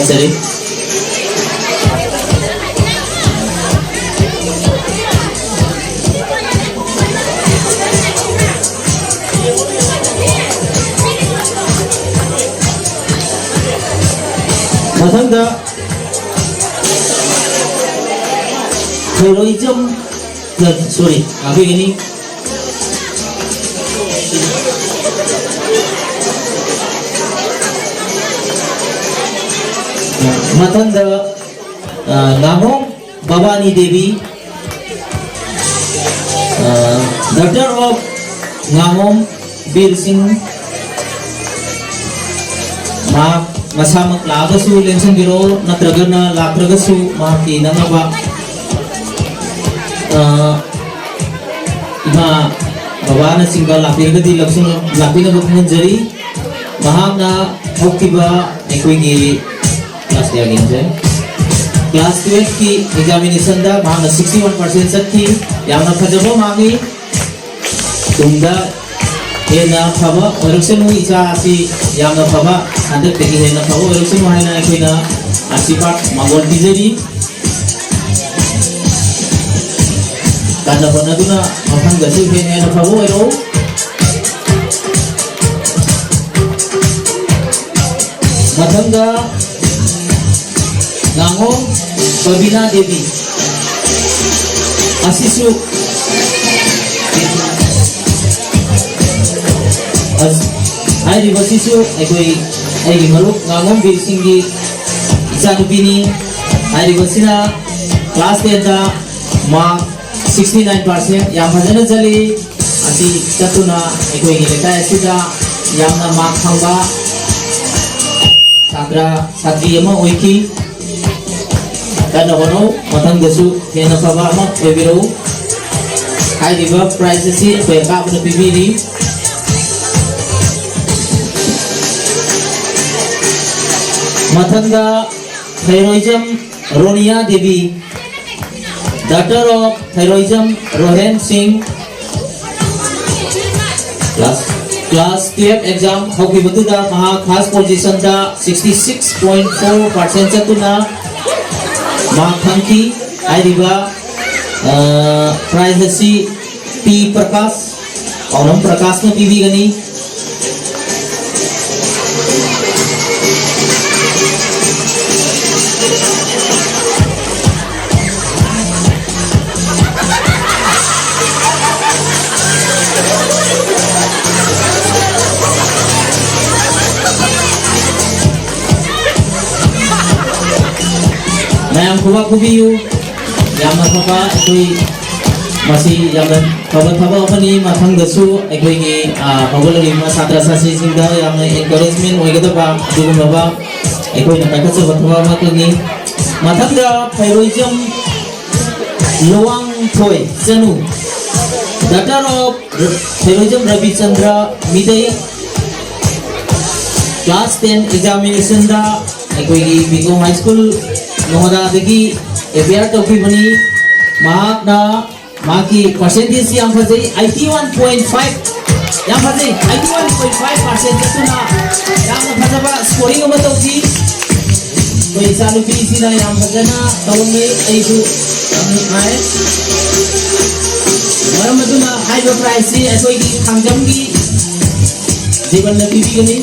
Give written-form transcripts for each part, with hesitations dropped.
Seri. Mathangda heroism, sorry, apa ini? Mathangda Ngamong Bhavani Devi, daughter of Ngamong Bir Singh, masamak lagasu lensan biro natragana latragasu mahaki nangaba ima Bhavana Singha lapirgadi laksun lapina bukman jari mahakna hokiba ekwigi class dia ginje class 12 की examination दा mahakna 61% sakhi yamna phajabo magi tungda हेना फबा ओरक्सनु इसा आसी यामना फबा अंदर तेगी हेना फबा ओरक्सनु हायना एकोइना आशीर्वाद मंगल बिजरी काना बनदुना मफान गसु हेना फबा ओरो मथंगा नांगो बबिना देवी आशीषु आई रिवर्सिसु एकोई एगी मरुक Ngamong Bir Singh की इचानुपिनी आई रिवर्सिना क्लास 10 दा मार्क 69% याम फजन जली अति चतुना एकोई की लेता ऐसिदा यामना मार्क फंगा छात्रा छात्री यमा ओइकी काना बनो मथंग दसु हेना फबा मा एबिरो आई रिवर प्राइज सी पेका बन पिबिरी Mathanga heroism Ronia Devi, daughter of heroism Rohan Singh. Class 12 exam hoki betuda maha khas position da 66.4% satuna maha thanki airiba prize si P Prakash Onam Prakash na PV gani Yang kuba kubiu, yang apa ekoi masih yang kabar-kabar apa ni mathang dasu ekoi ni kabar lagi mas satra sasi singda yang encouragement oi kata ba dulu bapa ekoi nak kata sebab apa ni mathang da heroism Luang Thoi Janu, daughter of heroism Ravi Chandra Midai. Class 10 examination da ekoi ni Bingong High School नोहदा देखी एबियार टोपी बनी माकना माकी percentage याम फजे 81.5 याम फजे 81.5% जतुना याम फजबा scoring अमा तौकी तो इसानु P सिना याम फजना तौमे एजु आए मरम मदुना हाइबो price सी एकोई की खांगजम की जीवन न पीबी गनी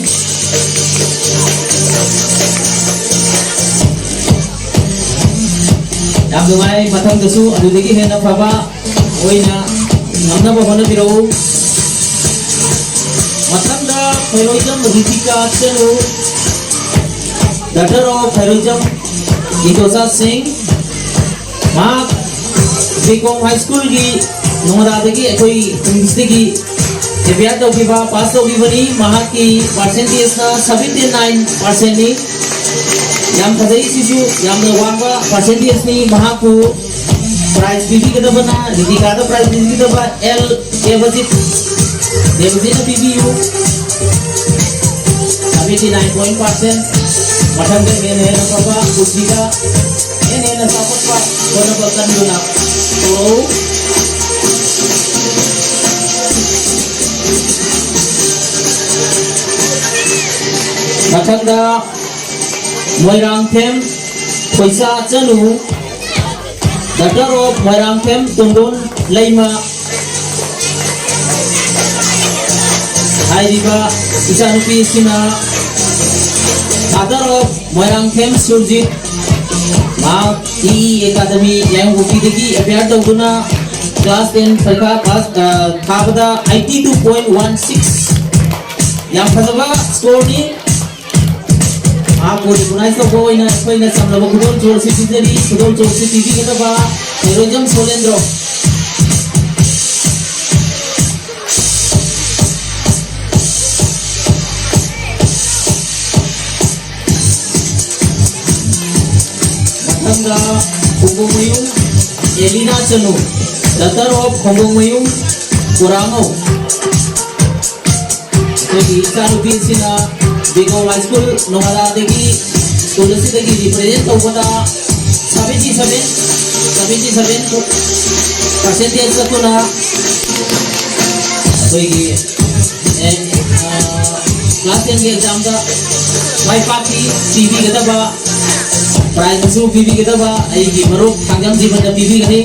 yang dumai mathang dasu adudagi hena phaba oina namna bhavana biro mathang da heroism Ritika Chenu, daughter of heroism Itosa Singh mak Bingong High School ki nomada dagi ekoi university ki ebiat dogi ba pass dogi bani mahak ki percentage na 79% ni yang kadai sisu yang wangwa percentage ni mahaku prize bibi kita bana Ritika da prize bibi kita ba L deposit na PBU tapi 89% matang de ne na papa kusika ene na support pa kono bakan duna to matang da moirang them paisa chanu daughter of moirang them tundun leima Hairiba isanupi sina father of moirang them surjit ma academy yang bukidagi appear doguna class 10 phaika pass thabada 82.16 yang phajaba score ni ko recognize to go in a samlaba kudol chor city jari kudol chor city TV kita ba heroism solendro matanga Khongbongmayung Elina Chanu daughter of Khongbongmayung Kurango jadi sanupi sina Bigo High School Nongala degi school si degi represent tawada 77% percentage sa tuna koigi class 10 के exam का my party PV kita ba prize su PV kita ba ai gi maruk tanggam जीवन da PV kani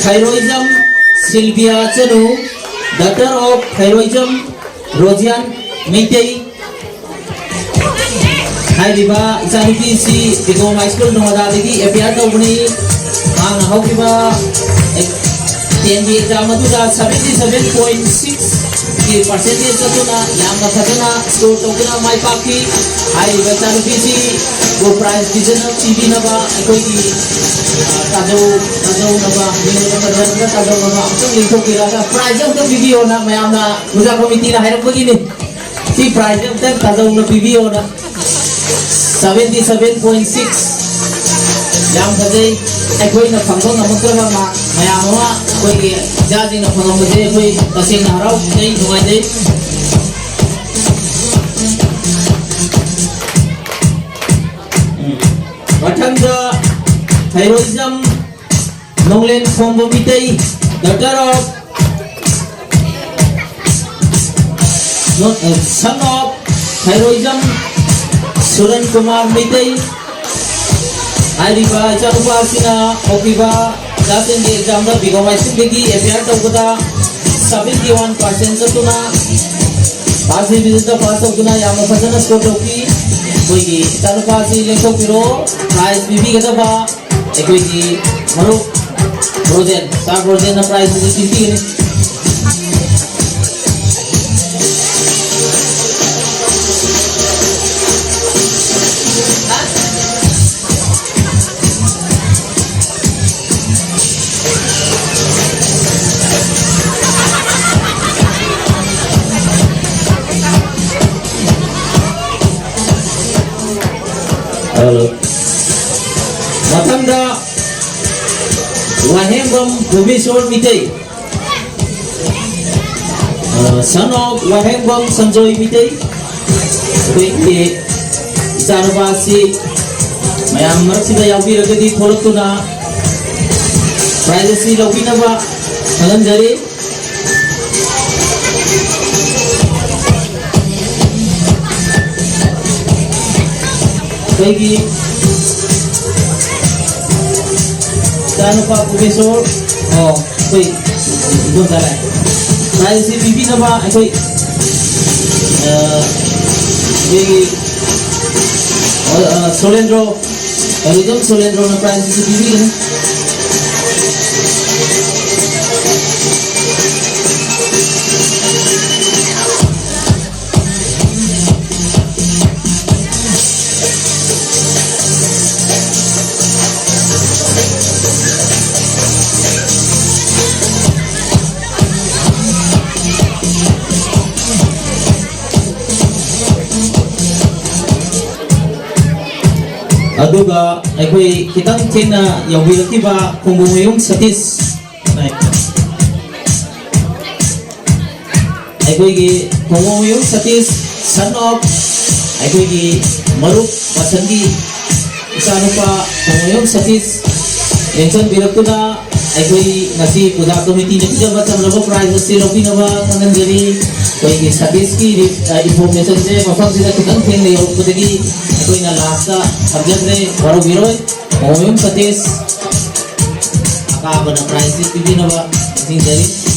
Heroism Sylvia Chanu daughter of Heroism Rosian Meitei Hairiba isanupi si Bigo High School Nongada degi appear tawbani ang hawkiba 10 exam aduda 77.6 ki percentage atuna yamna phajana score tawkina mai paki Hairiba isanupi si go prize division TV na ba ekoi ki Tajo na ba video na ba tajo na ba ang lingko kira ka prize ang video na mayam na musa committee na hirap begini si prize ang tajo na video na 77.6 yang bajai ekoi na phangdong na mukra ma mayam wa koi ki jaji na phangdong bajai ekoi tasing na harau nei dungai dei Mathangda Heroism Nonglen Khombo Mitei daughter of son of Heroism Suran Kumar Mitei Hairiba chanupa sina okiba class 10 exam da Bigo High School degi appear tawbada 71% satuna pass division da pass tawduna yamna phajana score tawki koigi chanupa si lengko piro prize bibi kada ba ekoigi maru Rosen sa Rosen na prize ni TV ni Halo Mathangda Wahembam Bhuvishwar Mitei son of Wahembam Sanjoy Mitei koigi isanubasi mayam marsida yaubiragadi tholakuna privacy lawinaba thaganjari koigi Chanupa Bhuvishwar koi idon dala privacy bibi na ba koi Solendro Heroism Solendro na privacy bibi ni ꯑꯗꯨꯒ ꯑꯩꯈꯣꯏ ꯈꯤꯇꯪ ꯊꯦꯡꯅ ꯌꯧꯕꯤꯔꯛꯈꯤꯕ ꯈꯣꯡꯕꯨꯃꯌꯨꯝ ꯁꯇꯤꯁ ꯑꯩꯈꯣꯏꯒꯤ ꯈꯣꯡꯕꯨꯃꯌꯨꯝ ꯁꯇꯤꯁ ꯁꯟ of ꯑꯩꯈꯣꯏꯒꯤ ꯃꯔꯨꯞ ꯃꯁꯟꯒꯤ ꯏꯆꯥꯅꯨꯄꯥ ꯈꯣꯡꯕꯨꯃꯌꯨꯝ ꯁꯇꯤꯁ ꯌꯦꯡꯁꯤꯟꯕꯤꯔꯛꯇꯨꯅ ꯑꯩꯈꯣꯏ ꯉꯁꯤ ꯄꯨꯖꯥ ꯀꯃꯤꯇꯤꯅ ꯄꯤꯖꯕ ꯆꯝꯂꯕ ꯄ꯭ꯔꯥꯏꯖ ꯑꯁꯤ ꯂꯧꯕꯤꯅꯕ ꯈꯪꯍꯟꯖꯔꯤ ꯑꯩꯈꯣꯏꯒꯤ ꯁꯇꯤꯁꯀꯤ ꯏꯟꯐꯣꯔꯃꯦꯁꯟꯁꯦ ꯃꯐꯝꯁꯤꯗ ꯈꯤꯇꯪ ꯊꯦꯡꯅ ꯌꯧꯔꯛꯄꯗꯒꯤ ꯑꯩꯈꯣꯏꯅ ꯂꯥꯁꯇ ꯊꯝꯖꯗ꯭ꯔꯦ ꯋꯥꯔꯧꯕꯤꯔꯣꯏ ꯈꯣꯡꯕꯨꯃꯌꯨꯝ ꯁꯇꯤꯁ ꯑꯀꯥꯕꯅ ꯄ꯭ꯔꯥꯏꯖ ꯄꯤꯕꯤꯅꯕ ꯅꯤꯡꯁꯤꯡꯖꯔꯤ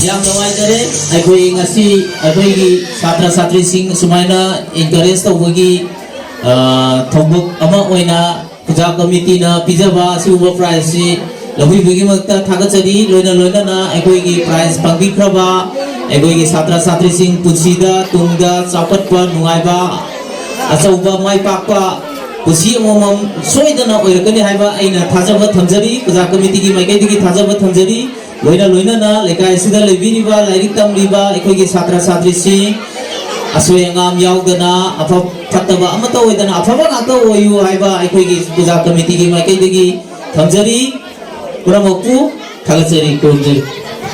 ꯌꯥꯝ ꯅꯨꯡꯉꯥꯏꯖꯔꯦ ꯑꯩꯈꯣꯏ ꯉꯁꯤ ꯑꯩꯈꯣꯏꯒꯤ ꯁꯥꯇ꯭ꯔ ꯁꯥꯇ꯭ꯔꯤꯁꯤꯡ ꯁꯨꯃꯥꯏꯅ ꯏꯟꯀꯔꯦꯖ ꯇꯧꯕꯒꯤ ꯊꯧꯕꯛ ꯑꯃ ꯑꯣꯏꯅ ꯄꯨꯖꯥ ꯀꯃꯤꯇꯤꯅ ꯄꯤꯖꯕ ꯑꯁꯤꯒꯨꯝꯕ ꯄ꯭ꯔꯥꯏꯖꯁꯤ ꯂꯧꯕꯤꯕꯒꯤꯗꯃꯛꯇ ꯊꯥꯒꯠꯆꯔꯤ ꯂꯣꯏꯅꯅ ꯑꯩꯈꯣꯏꯒꯤ ꯄ꯭ꯔꯥꯏꯖ ꯐꯪꯕꯤꯈ꯭ꯔꯕ ꯑꯩꯈꯣꯏꯒꯤ ꯁꯥꯇ꯭ꯔ ꯁꯥꯇ꯭ꯔꯤꯁꯤꯡ ꯄꯨꯟꯁꯤꯗ ꯇꯨꯡꯗ ꯆꯥꯎꯈꯠꯄ ꯅꯨꯡꯉꯥꯏꯕ ꯑꯆꯧꯕ ꯃꯥꯏ ꯄꯥꯛꯄ ꯄꯨꯟꯁꯤ ꯑꯃꯃꯝ ꯁꯣꯏꯗꯅ ꯑꯣꯏꯔꯛꯀꯅꯤ ꯍꯥꯏꯕ ꯑꯩꯅ ꯊꯥꯖꯕ ꯊꯝꯖꯔꯤ ꯄꯨꯖꯥ ꯀꯃꯤꯇꯤꯒꯤ ꯃꯥꯏꯀꯩꯗꯒꯤ ꯊꯥꯖꯕ ꯊꯝꯖꯔꯤ ꯂꯣꯏꯅꯅ ꯂꯩꯀꯥꯏ ꯑꯁꯤꯗ ꯂꯩꯕꯤꯔꯤꯕ ꯂꯥꯏꯔꯤꯛ ꯇꯝꯂꯤꯕ ꯑꯩꯈꯣꯏꯒꯤ ꯁꯥꯇ꯭ꯔ ꯁꯥꯇ꯭ꯔꯤꯁꯤꯡ ꯑꯁꯣꯏ ꯑꯉꯥꯝ ꯌꯥꯎꯗꯅ ꯐꯠꯇꯕ ꯑꯃꯠꯇ ꯑꯣꯏꯗꯅ ꯑꯐꯕ ꯉꯥꯛꯇ ꯑꯣꯏꯌꯨ ꯍꯥꯏꯕ ꯑꯩꯈꯣꯏꯒꯤ ꯄꯨꯖꯥ ꯀꯃꯤꯇꯤꯒꯤ ꯃꯥꯏꯀꯩꯗꯒꯤ ꯊꯝꯖꯔꯤ ꯄꯨꯝꯅꯃꯛꯄꯨ ꯊꯥꯒꯠꯆꯔꯤ ꯈꯨꯔꯨꯝꯖꯔꯤ